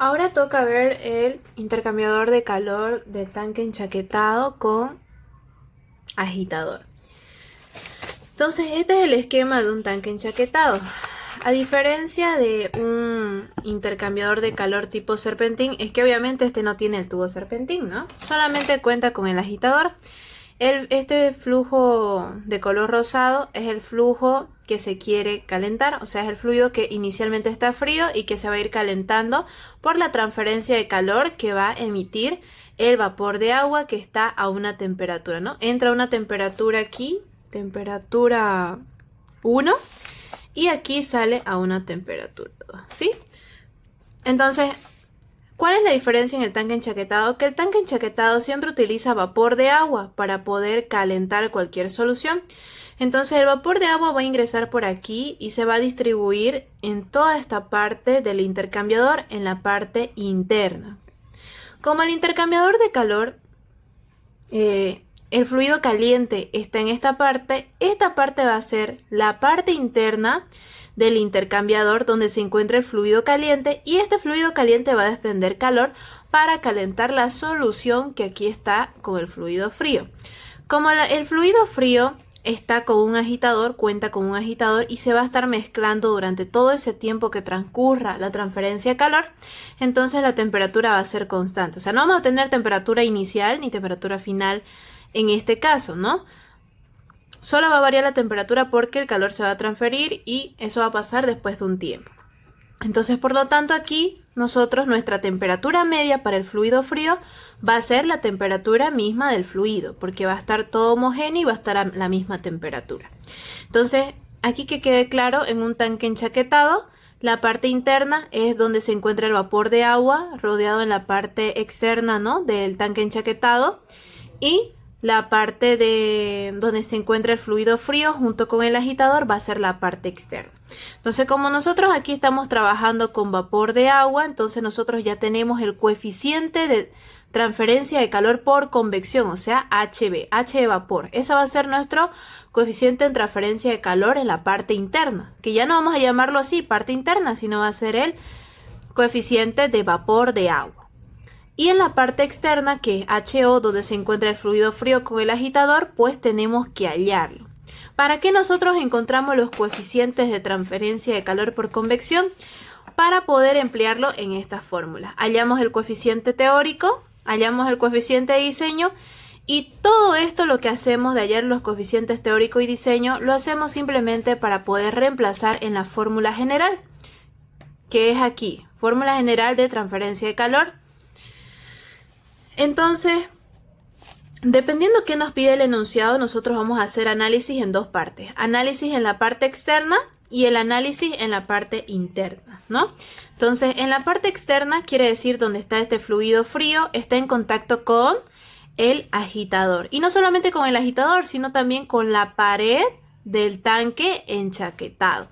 Ahora toca ver el intercambiador de calor de tanque enchaquetado con agitador. Entonces, este es el esquema de un tanque enchaquetado. A diferencia de un intercambiador de calor tipo serpentín, es que obviamente este no tiene el tubo serpentín, ¿no? Solamente cuenta con el agitador. Este flujo de color rosado es el flujo que se quiere calentar, o sea, es el fluido que inicialmente está frío y que se va a ir calentando por la transferencia de calor que va a emitir el vapor de agua que está a una temperatura, ¿no? Entra a una temperatura aquí, temperatura 1, y aquí sale a una temperatura 2, ¿sí? Entonces, ¿cuál es la diferencia en el tanque enchaquetado? Que el tanque enchaquetado siempre utiliza vapor de agua para poder calentar cualquier solución. Entonces el vapor de agua va a ingresar por aquí y se va a distribuir en toda esta parte del intercambiador, en la parte interna. Como el intercambiador de calor, el fluido caliente está en esta parte va a ser la parte interna del intercambiador donde se encuentra el fluido caliente, y este fluido caliente va a desprender calor para calentar la solución que aquí está con el fluido frío. Como el fluido frío está con un agitador, cuenta con un agitador y se va a estar mezclando durante todo ese tiempo que transcurra la transferencia de calor, entonces la temperatura va a ser constante. O sea, no vamos a tener temperatura inicial ni temperatura final en este caso, ¿no? Solo va a variar la temperatura porque el calor se va a transferir y eso va a pasar después de un tiempo. Entonces, por lo tanto, aquí nuestra temperatura media para el fluido frío va a ser la temperatura misma del fluido, porque va a estar todo homogéneo y va a estar a la misma temperatura. Entonces, aquí que quede claro, en un tanque enchaquetado, la parte interna es donde se encuentra el vapor de agua, rodeado en la parte externa, ¿no?, del tanque enchaquetado, y la parte de donde se encuentra el fluido frío junto con el agitador va a ser la parte externa. Entonces, como nosotros aquí estamos trabajando con vapor de agua, entonces nosotros ya tenemos el coeficiente de transferencia de calor por convección, o sea, HB, H de vapor. Ese va a ser nuestro coeficiente en transferencia de calor en la parte interna, que ya no vamos a llamarlo así, parte interna, sino va a ser el coeficiente de vapor de agua. Y en la parte externa, que es HO, donde se encuentra el fluido frío con el agitador, pues tenemos que hallarlo. ¿Para qué nosotros encontramos los coeficientes de transferencia de calor por convección? Para poder emplearlo en esta fórmula. Hallamos el coeficiente teórico, hallamos el coeficiente de diseño, y todo esto lo que hacemos de hallar los coeficientes teórico y diseño, lo hacemos simplemente para poder reemplazar en la fórmula general, que es aquí, fórmula general de transferencia de calor. Entonces, dependiendo qué nos pide el enunciado, nosotros vamos a hacer análisis en dos partes. Análisis en la parte externa y el análisis en la parte interna, ¿no? Entonces, en la parte externa quiere decir donde está este fluido frío, está en contacto con el agitador. Y no solamente con el agitador, sino también con la pared del tanque enchaquetado.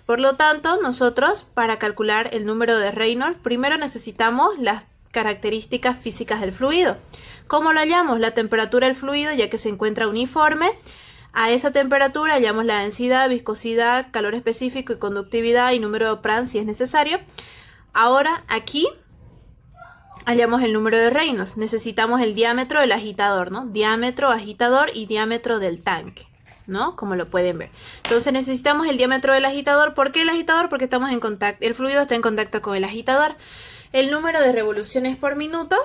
Por lo tanto, nosotros, para calcular el número de Reynolds, primero necesitamos las características físicas del fluido. ¿Cómo lo hallamos? La temperatura del fluido, ya que se encuentra uniforme. A esa temperatura hallamos la densidad, viscosidad, calor específico y conductividad y número de Prandtl si es necesario. Ahora aquí hallamos el número de Reynolds. Necesitamos el diámetro del agitador, ¿no? Diámetro, agitador y diámetro del tanque, ¿no? Como lo pueden ver. Entonces necesitamos el diámetro del agitador. ¿Por qué el agitador? Porque estamos en contacto, el fluido está en contacto con el agitador. El número de revoluciones por minuto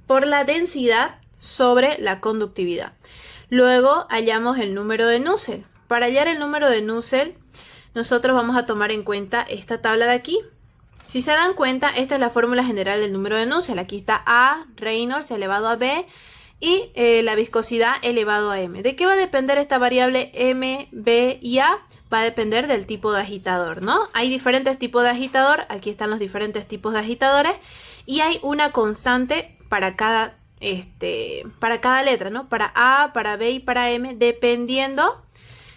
por la densidad sobre la conductividad. Luego hallamos el número de Nusselt. Para hallar el número de Nusselt, nosotros vamos a tomar en cuenta esta tabla de aquí. Si se dan cuenta, esta es la fórmula general del número de Nusselt. Aquí está A, Reynolds elevado a B, y la viscosidad elevado a M. ¿De qué va a depender esta variable M, B y A? Va a depender del tipo de agitador, ¿no? Hay diferentes tipos de agitador, aquí están los diferentes tipos de agitadores, y hay una constante para cada letra, ¿no? Para A, para B y para M, dependiendo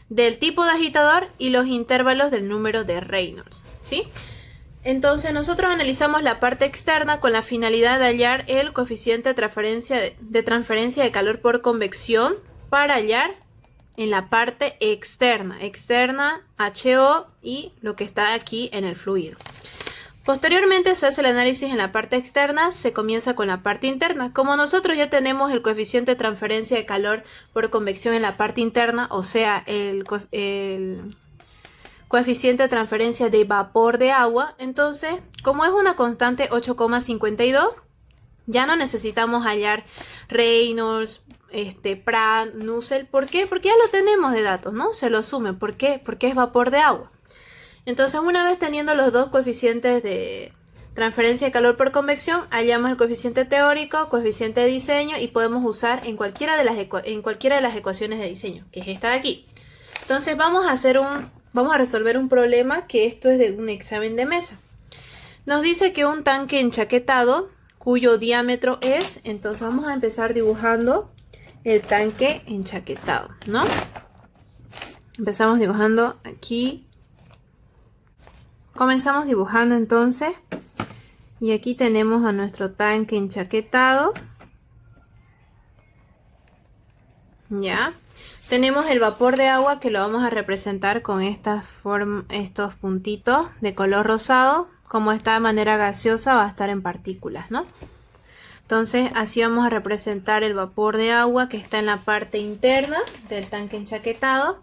del tipo de agitador y los intervalos del número de Reynolds, ¿sí? Entonces nosotros analizamos la parte externa con la finalidad de hallar el coeficiente de transferencia de calor por convección para hallar en la parte externa, HO y lo que está aquí en el fluido. Posteriormente se hace el análisis en la parte externa, se comienza con la parte interna. Como nosotros ya tenemos el coeficiente de transferencia de calor por convección en la parte interna, o sea, el coeficiente de transferencia de vapor de agua, entonces, como es una constante 8,52, ya no necesitamos hallar Reynolds, Pratt, Nusselt. ¿Por qué? Porque ya lo tenemos de datos, ¿no? Se lo sume. ¿Por qué? Porque es vapor de agua. Entonces, una vez teniendo los dos coeficientes de transferencia de calor por convección, hallamos el coeficiente teórico, coeficiente de diseño y podemos usar en cualquiera de las ecuaciones de diseño, que es esta de aquí. Entonces, vamos a resolver un problema que esto es de un examen de mesa. Nos dice que un tanque enchaquetado cuyo diámetro es, entonces vamos a empezar dibujando el tanque enchaquetado, ¿no? Empezamos dibujando aquí. Comenzamos dibujando entonces. Y aquí tenemos a nuestro tanque enchaquetado. Ya. Tenemos el vapor de agua que lo vamos a representar con estos puntitos de color rosado. Como está de manera gaseosa, va a estar en partículas, ¿no? Entonces, así vamos a representar el vapor de agua que está en la parte interna del tanque enchaquetado.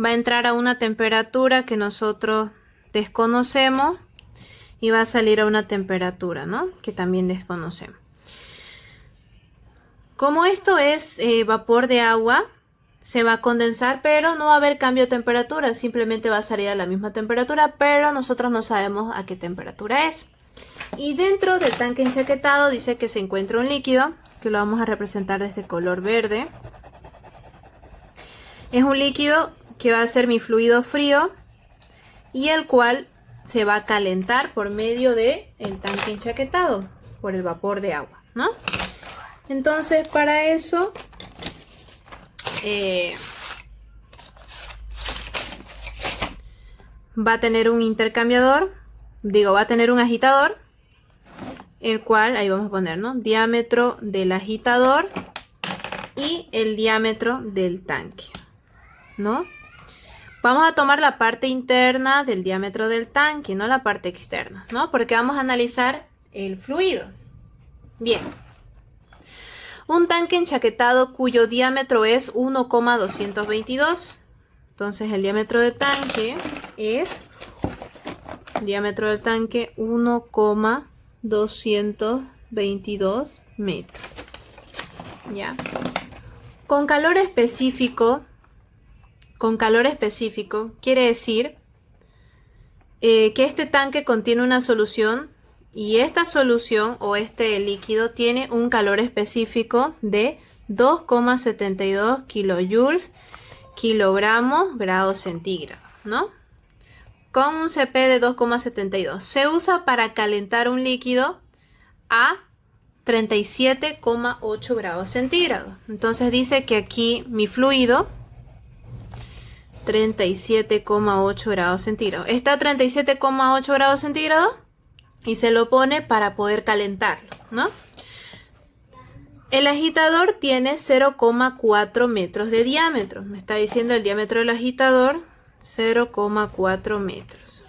Va a entrar a una temperatura que nosotros desconocemos y va a salir a una temperatura, ¿no? Que también desconocemos. Como esto es vapor de agua, se va a condensar, pero no va a haber cambio de temperatura, simplemente va a salir a la misma temperatura, pero nosotros no sabemos a qué temperatura es. Y dentro del tanque enchaquetado dice que se encuentra un líquido, que lo vamos a representar desde color verde. Es un líquido que va a ser mi fluido frío y el cual se va a calentar por medio del tanque enchaquetado, por el vapor de agua, ¿no? Entonces, para eso va a tener un intercambiador, va a tener un agitador, el cual, ahí vamos a poner, ¿no? Diámetro del agitador y el diámetro del tanque, ¿no? Vamos a tomar la parte interna del diámetro del tanque, no la parte externa, ¿no? Porque vamos a analizar el fluido. Bien. Un tanque enchaquetado cuyo diámetro es 1,222. Entonces el diámetro del tanque es 1,222 metros. ¿Ya? Con calor específico quiere decir que este tanque contiene una solución y esta solución o este líquido tiene un calor específico de 2,72 kilojoules kilogramos grados centígrados, ¿no? Con un CP de 2,72. Se usa para calentar un líquido a 37,8 grados centígrados. Entonces dice que aquí mi fluido 37,8 grados centígrados. Está a 37,8 grados centígrados y se lo pone para poder calentarlo, ¿no? El agitador tiene 0,4 metros de diámetro. Me está diciendo el diámetro del agitador 0,4 metros,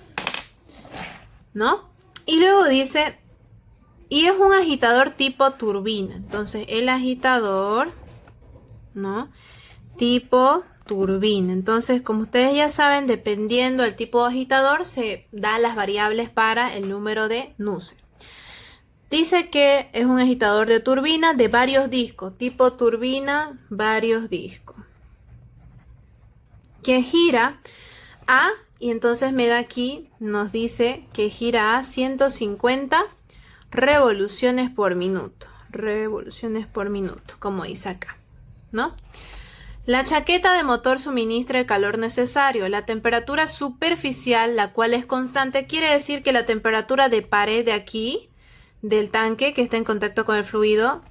¿no? Y luego dice, y es un agitador tipo turbina. Entonces el agitador, ¿no? Tipo turbina. Entonces, como ustedes ya saben, dependiendo del tipo de agitador, se dan las variables para el número de Nusselt. Dice que es un agitador de turbina de varios discos, tipo turbina, varios discos, que gira a, y entonces me da aquí, nos dice que gira a 150 revoluciones por minuto, como dice acá, ¿no? La chaqueta de motor suministra el calor necesario. La temperatura superficial, la cual es constante, quiere decir que la temperatura de pared de aquí, del tanque que está en contacto con el fluido,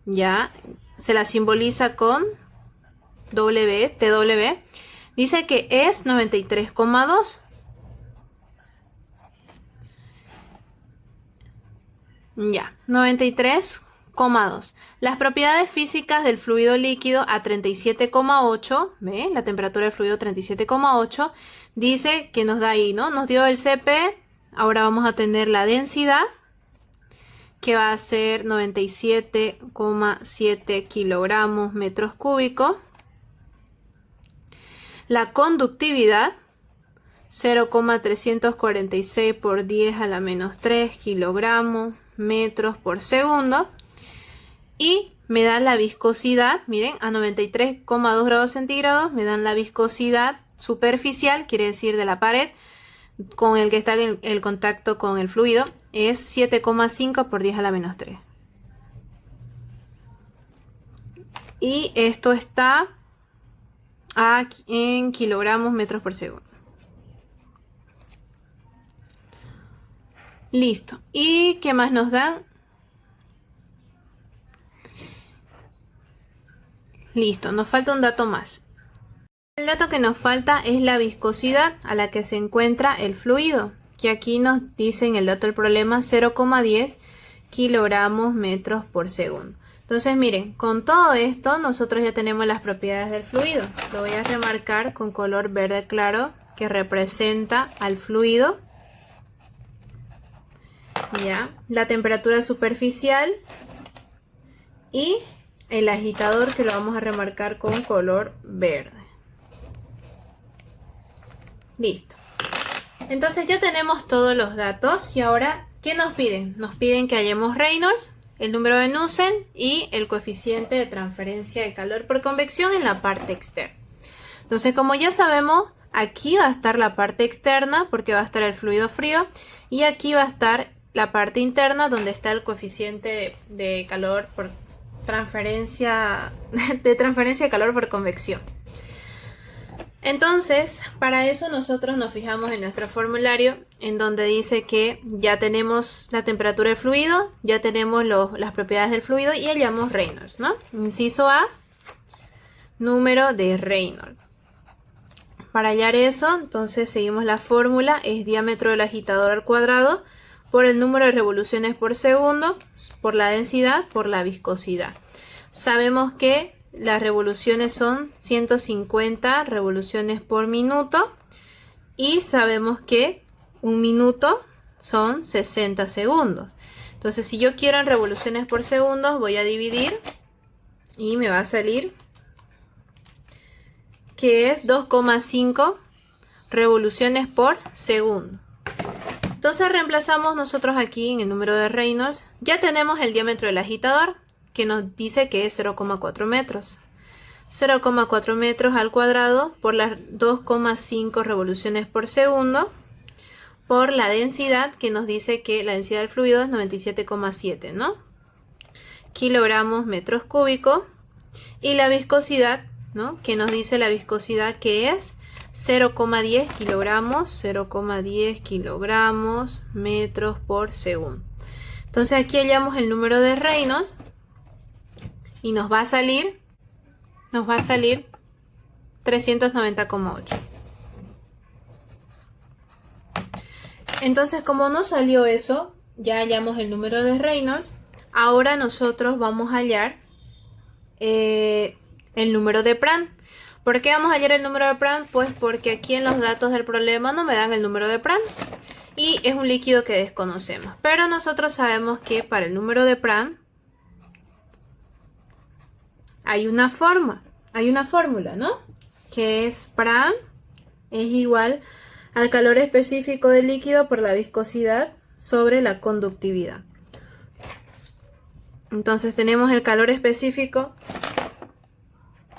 ya se la simboliza con TW, dice que es 93,2. Ya, 93,2. Las propiedades físicas del fluido líquido a 37,8, ¿ve? La temperatura del fluido 37,8, dice que nos da ahí, ¿no? Nos dio el CP ahora vamos a tener la densidad, que va a ser 97,7 kilogramos metros cúbicos. La conductividad, 0,346 por 10 a la menos 3 kilogramos metros por segundo. Y me da la viscosidad, miren, a 93,2 grados centígrados me dan la viscosidad superficial, quiere decir de la pared, con el que está el contacto con el fluido, es 7,5 por 10 a la menos 3. Y esto está en kilogramos metros por segundo. Listo. ¿Y qué más nos dan? Listo, nos falta un dato más. El dato que nos falta es la viscosidad a la que se encuentra el fluido, que aquí nos dice en el dato del problema 0,10 kilogramos metros por segundo. Entonces miren, con todo esto nosotros ya tenemos las propiedades del fluido. Lo voy a remarcar con color verde claro que representa al fluido. Ya, la temperatura superficial y el agitador, que lo vamos a remarcar con color verde. Listo. Entonces ya tenemos todos los datos y ahora, ¿qué nos piden? Nos piden que hallemos Reynolds, el número de Knudsen y el coeficiente de transferencia de calor por convección en la parte externa. Entonces, como ya sabemos, aquí va a estar la parte externa porque va a estar el fluido frío y aquí va a estar la parte interna donde está el coeficiente de calor por transferencia de calor por convección. Entonces, para eso nosotros nos fijamos en nuestro formulario, en donde dice que ya tenemos la temperatura del fluido, ya tenemos las propiedades del fluido y hallamos Reynolds, ¿no? Inciso A, número de Reynolds. Para hallar eso, entonces seguimos la fórmula, es diámetro del agitador al cuadrado por el número de revoluciones por segundo, por la densidad, por la viscosidad. Sabemos que las revoluciones son 150 revoluciones por minuto y sabemos que un minuto son 60 segundos. Entonces, si yo quiero en revoluciones por segundo, voy a dividir y me va a salir que es 2,5 revoluciones por segundo. Entonces reemplazamos nosotros aquí en el número de Reynolds. Ya tenemos el diámetro del agitador, que nos dice que es 0,4 metros. 0,4 metros al cuadrado por las 2,5 revoluciones por segundo por la densidad, que nos dice que la densidad del fluido es 97,7, ¿no? Kilogramos metros cúbicos. Y la viscosidad, ¿no? Que nos dice la viscosidad que es 0,10 kilogramos, 0,10 kilogramos metros por segundo. Entonces aquí hallamos el número de Reynolds y nos va a salir 390,8. Entonces, como nos salió eso, ya hallamos el número de Reynolds. Ahora nosotros vamos a hallar el número de Prandtl. ¿Por qué vamos a hallar el número de Prandtl? Pues porque aquí en los datos del problema no me dan el número de Prandtl y es un líquido que desconocemos. Pero nosotros sabemos que para el número de Prandtl hay una fórmula, ¿no? Que es Prandtl es igual al calor específico del líquido por la viscosidad sobre la conductividad. Entonces tenemos el calor específico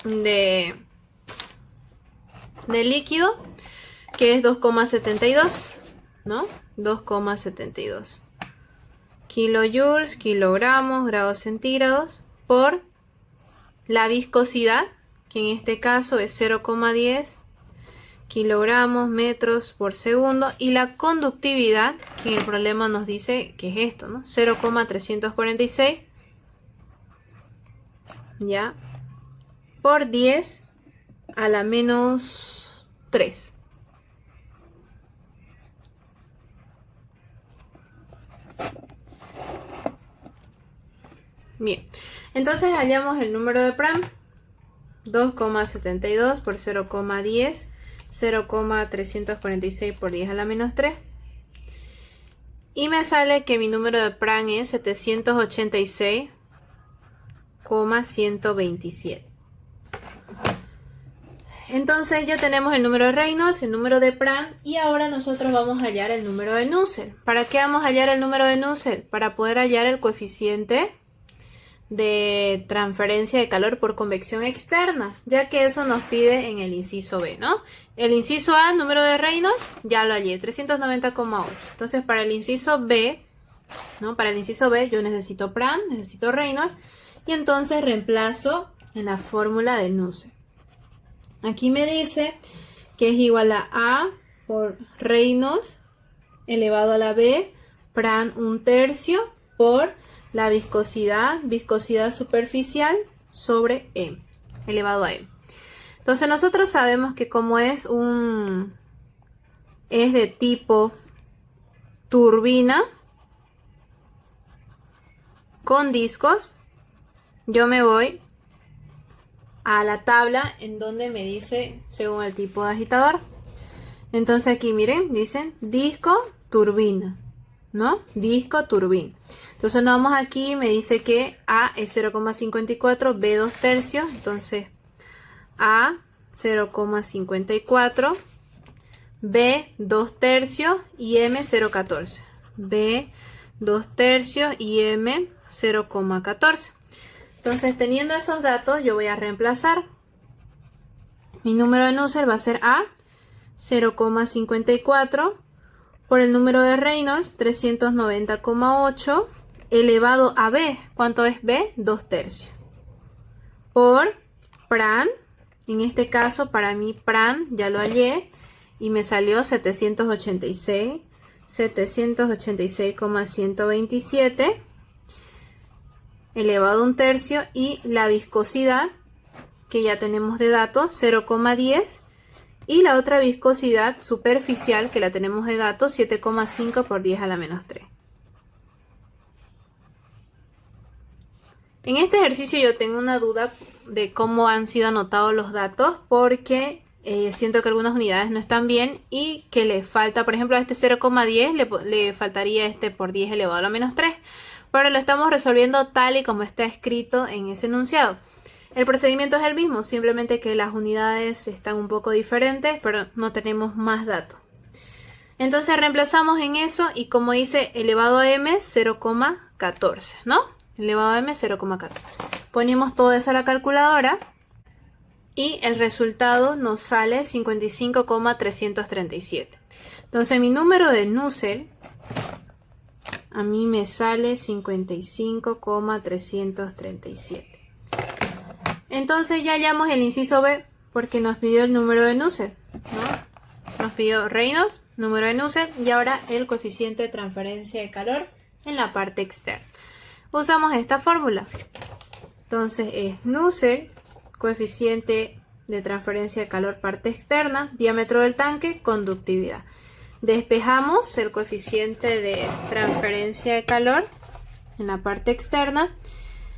del líquido, que es 2,72, ¿no? 2,72 kilojoules, kilogramos, grados centígrados, por la viscosidad, que en este caso es 0,10 kilogramos metros por segundo, y la conductividad, que en el problema nos dice que es esto, ¿no? 0,346, ya, por 10 a la menos 3. Bien, entonces hallamos el número de Prandtl, 2,72 por 0,10, 0,346 por 10 a la menos 3. Y me sale que mi número de Prandtl es 786,127. Entonces ya tenemos el número de Reynolds, el número de Prandtl y ahora nosotros vamos a hallar el número de Nusselt. ¿Para qué vamos a hallar el número de Nusselt? Para poder hallar el coeficiente de transferencia de calor por convección externa, ya que eso nos pide en el inciso B, ¿no? El inciso A, número de Reynolds, ya lo hallé, 390,8. Entonces para el inciso B, ¿no? Para el inciso B yo necesito Prandtl, necesito Reynolds y entonces reemplazo en la fórmula de Nusselt. Aquí me dice que es igual a por Reynolds elevado a la B, Prandtl 1/3 por la viscosidad superficial sobre M, elevado a M. Entonces nosotros sabemos que como es de tipo turbina con discos, yo me voy a la tabla en donde me dice según el tipo de agitador. Entonces aquí miren, dicen disco turbina, ¿no? Disco turbina. Entonces nos vamos aquí, me dice que A es 0,54, B 2/3, entonces A 0,54, B 2/3 y M 0,14. B 2/3 y M 0,14. Entonces teniendo esos datos yo voy a reemplazar. Mi número de Nusselt va a ser A 0,54 por el número de Reynolds 390,8 elevado a B. ¿Cuánto es B? 2/3. Por Prandtl, en este caso para mí Prandtl ya lo hallé y me salió 786,127 elevado a 1/3 y la viscosidad que ya tenemos de datos 0,10 y la otra viscosidad superficial que la tenemos de datos 7,5 por 10 a la menos 3. En este ejercicio yo tengo una duda de cómo han sido anotados los datos porque siento que algunas unidades no están bien y que le falta, por ejemplo, a este 0,10 le faltaría este por 10 elevado a la menos 3, pero lo estamos resolviendo tal y como está escrito en ese enunciado. El procedimiento es el mismo, simplemente que las unidades están un poco diferentes, pero no tenemos más datos. Entonces reemplazamos en eso y como dice elevado a M 0,14, ¿no? Elevado a M 0,14. Ponemos todo eso a la calculadora y el resultado nos sale 55,337. Entonces mi número de Nusselt a mí me sale 55,337. Entonces ya hallamos el inciso B porque nos pidió el número de Nusselt, ¿no? Nos pidió Reynolds, número de Nusselt y ahora el coeficiente de transferencia de calor en la parte externa. Usamos esta fórmula. Entonces es Nusselt, coeficiente de transferencia de calor parte externa, diámetro del tanque, conductividad. Despejamos el coeficiente de transferencia de calor en la parte externa.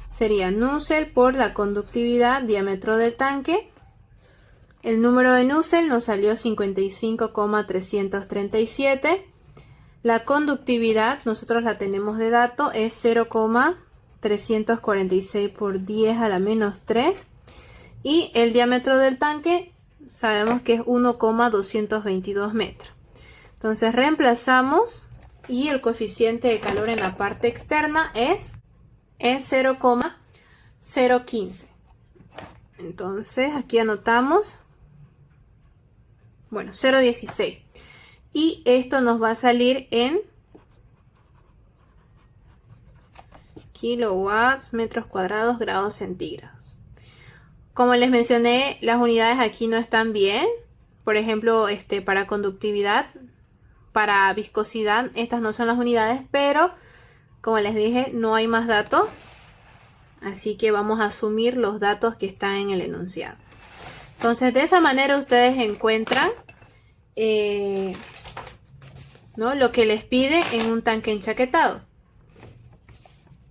Sería Nusselt por la conductividad, diámetro del tanque. El número de Nusselt nos salió 55,337. La conductividad, nosotros la tenemos de dato, es 0,346 por 10 a la menos 3. Y el diámetro del tanque sabemos que es 1,222 metros. Entonces reemplazamos y el coeficiente de calor en la parte externa es 0,015. Entonces aquí anotamos, bueno, 0,16. Y esto nos va a salir en kilowatts, metros cuadrados, grados centígrados. Como les mencioné, las unidades aquí no están bien. Por ejemplo, para conductividad, para viscosidad, estas no son las unidades, pero como les dije, no hay más datos. Así que vamos a asumir los datos que están en el enunciado. Entonces, de esa manera ustedes encuentran ¿no? lo que les pide en un tanque enchaquetado.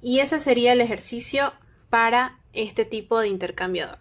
Y ese sería el ejercicio para este tipo de intercambiador.